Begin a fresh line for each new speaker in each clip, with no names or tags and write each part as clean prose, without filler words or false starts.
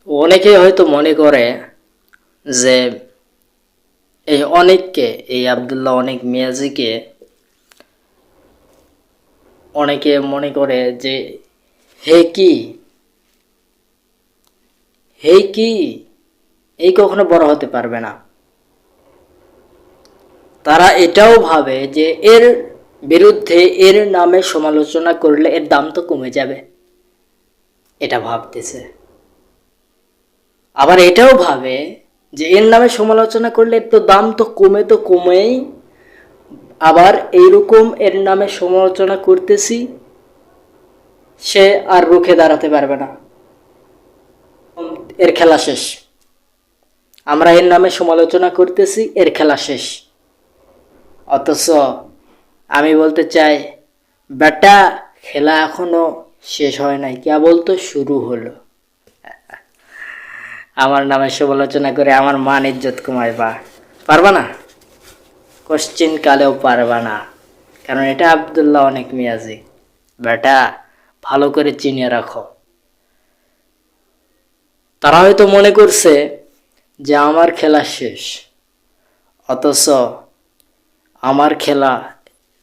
অনেকে হয়তো মনে করে যে এই অনেককে, এই আব্দুল্লাহ অনেক মিয়াজিকে অনেকে মনে করে যে হে কি, হে কি, এই কখনো বড় হতে পারবে না। তারা এটাও ভাবে যে এর বিরুদ্ধে, এর নামে সমালোচনা করলে এর দাম তো কমে যাবে, এটা ভাবতেছে। আবার এটাও ভাবে যে এর নামে সমালোচনা করলে তো দাম তো কমেই, আবার এইরকম এর নামে সমালোচনা করতেছি, সে আর রুখে দাঁড়াতে পারবে না, এর খেলা শেষ। আমরা এর নামে সমালোচনা করতেছি, এর খেলা শেষ। অথচ আমি বলতে চাই, বেটা খেলা এখনো শেষ হয় নাই, কেবল তো শুরু হলো। আমার নামে সমালোচনা করে আমার মান ইজ্জত কমাইবা পারবা না, কোশ্চিন কালেও পারবা না। কারণ এটা আব্দুল্লাহ অনেক মিয়াজি, বেটা ভালো করে চিনিয়ে রাখো। তারা হয়তো মনে করছে যে আমার খেলা শেষ, অথচ আমার খেলা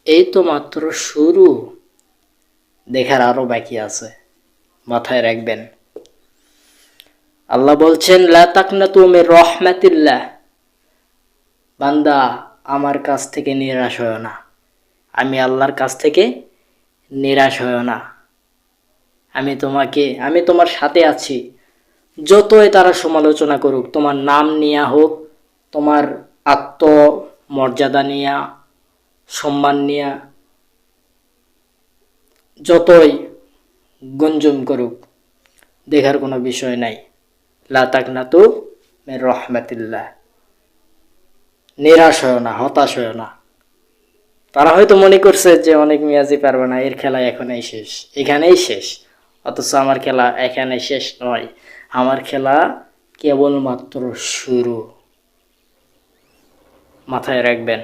এই তো মাত্র শুরু, দেখার আরো বাকি আছে, মাথায় রাখবেন। আল্লাহ বলছেন, লা তাকনাতু মির রাহমাতিল্লাহ, বান্দা আমার কাছ থেকে নিরাশ হয় না, আমি আল্লাহর কাছ থেকে নিরাশ হয় না। আমি তোমার সাথে আছি। যতই তারা সমালোচনা করুক, তোমার নাম নিয়া হোক, তোমার আত্মমর্যাদা নিয়া, সম্মান নিয়া যতই গুঞ্জুম করুক, দেখার কোনো বিষয় নাই। লা তাকনাতু মির রাহমাতিল্লাহ, নিরাশ হয় না, হতাশ হয় না। তারা হয়তো মনে করছে যে অনেক মিয়াজি পারবে না, এর খেলা এখানেই শেষ। অথচ আমার খেলা এখানে শেষ নয়, আমার খেলা কেবলমাত্র শুরু, মাথায় রাখবেন।